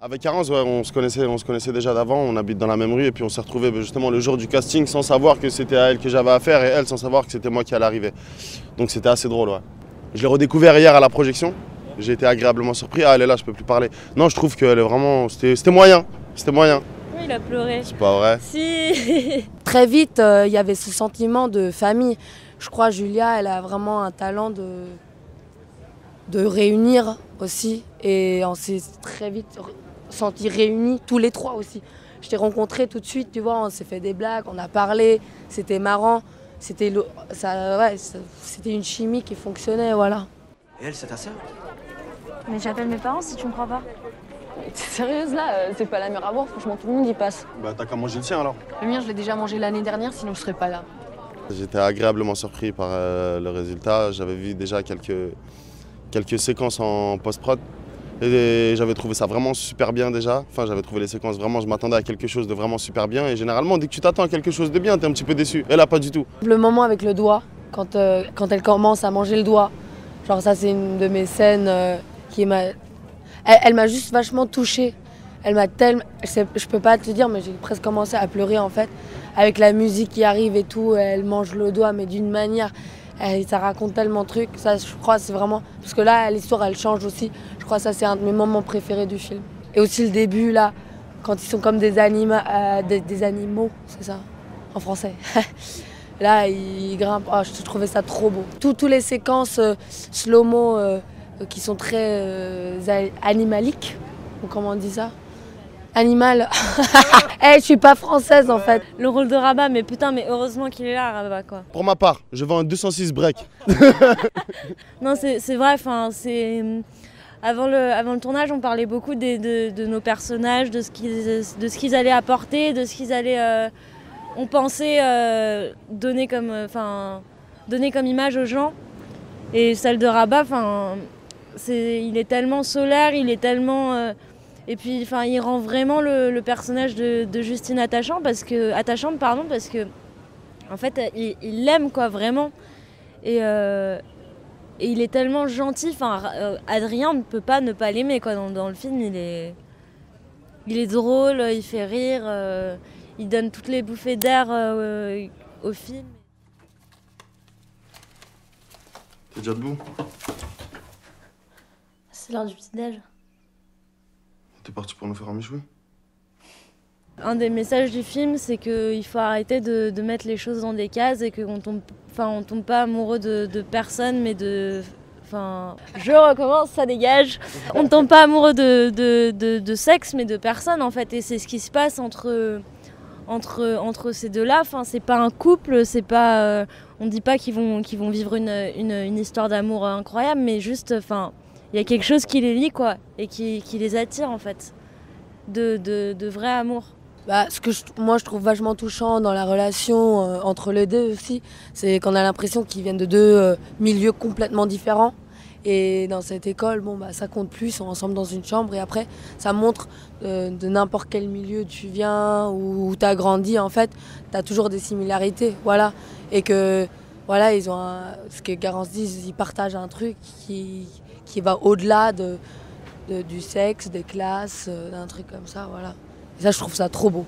Avec Carence, ouais, on se connaissait déjà d'avant, on habite dans la même rue et puis on s'est retrouvés justement le jour du casting sans savoir que c'était à elle que j'avais affaire et elle sans savoir que c'était moi qui allais arriver. Donc c'était assez drôle, ouais. Je l'ai redécouvert hier à la projection, j'ai été agréablement surpris. Ah, elle est là, je peux plus parler. Non, je trouve qu'elle est vraiment... C'était moyen, c'était moyen. Oui, il a pleuré. C'est pas vrai. Si. Très vite, il y avait ce sentiment de famille. Je crois Julia, elle a vraiment un talent de réunir aussi. Et on s'est très vite sentis réunis, tous les trois aussi. Je t'ai rencontré tout de suite, tu vois, on s'est fait des blagues, on a parlé, c'était marrant. C'était une chimie qui fonctionnait, voilà. Et elle, c'est ta sœur? Mais j'appelle mes parents si tu me crois pas. T'es sérieuse là? C'est pas la mer à boire, franchement tout le monde y passe. Bah t'as qu'à manger le tien alors. Le mien je l'ai déjà mangé l'année dernière, sinon je serais pas là. J'étais agréablement surpris par le résultat. J'avais vu déjà quelques séquences en post-prod et j'avais trouvé ça vraiment super bien déjà. Enfin, j'avais trouvé les séquences vraiment, je m'attendais à quelque chose de vraiment super bien et généralement, dès que tu t'attends à quelque chose de bien, t'es un petit peu déçu. Et là, pas du tout. Le moment avec le doigt, quand elle commence à manger le doigt, genre ça c'est une de mes scènes qui m'a... Elle m'a juste vachement touchée. Elle m'a tellement... Je peux pas te dire, mais j'ai presque commencé à pleurer en fait. Avec la musique qui arrive et tout, elle mange le doigt, mais d'une manière... ça raconte tellement de trucs. Ça, je crois, c'est vraiment... Parce que là, l'histoire, elle change aussi. Je crois que ça, c'est un de mes moments préférés du film. Et aussi le début, là, quand ils sont comme des animaux, c'est ça, en français. Là, ils grimpent. Oh, je trouvais ça trop beau. Toutes les séquences slow-mo qui sont très animaliques, ou comment on dit ça? Animal. Je suis pas française en fait. Le rôle de Rabat, mais putain, mais heureusement qu'il est là, Rabat, quoi. Pour ma part, je vends un 206 break. Non, c'est vrai, enfin, c'est... Avant le tournage, on parlait beaucoup de nos personnages, de ce qu'ils allaient apporter, de ce qu'ils allaient... on pensait donner comme image aux gens. Et celle de Rabat, il est tellement solaire, il est tellement... et puis, il rend vraiment le personnage de Justine attachante parce que, en fait, il l'aime, quoi, vraiment. Et il est tellement gentil. Adrien ne peut pas ne pas l'aimer, quoi. Dans le film, il est drôle, il fait rire, il donne toutes les bouffées d'air au film. T'es déjà debout? C'est l'heure du petit-déj. T'es parti pour nous faire un méchoui? Un des messages du film, c'est qu'il faut arrêter de mettre les choses dans des cases et qu'on on tombe pas amoureux de personne, mais je recommence, ça dégage. On ne tombe pas amoureux de sexe, mais de personne en fait. Et c'est ce qui se passe entre ces deux-là. C'est pas un couple, c'est pas, on dit pas qu'ils vont vivre une histoire d'amour incroyable, mais juste, il y a quelque chose qui les lie, quoi, et qui les attire en fait, de vrai amour. Ce que moi je trouve vachement touchant dans la relation entre les deux aussi, c'est qu'on a l'impression qu'ils viennent de deux milieux complètement différents. Et dans cette école, ça compte plus, ils sont ensemble dans une chambre et après ça montre de n'importe quel milieu tu viens ou tu as grandi, en fait, tu as toujours des similarités, voilà. Et que, voilà, ils ont ce que Carence dit, ils partagent un truc qui va au-delà du sexe, des classes, d'un truc comme ça, voilà. Et ça, je trouve ça trop beau.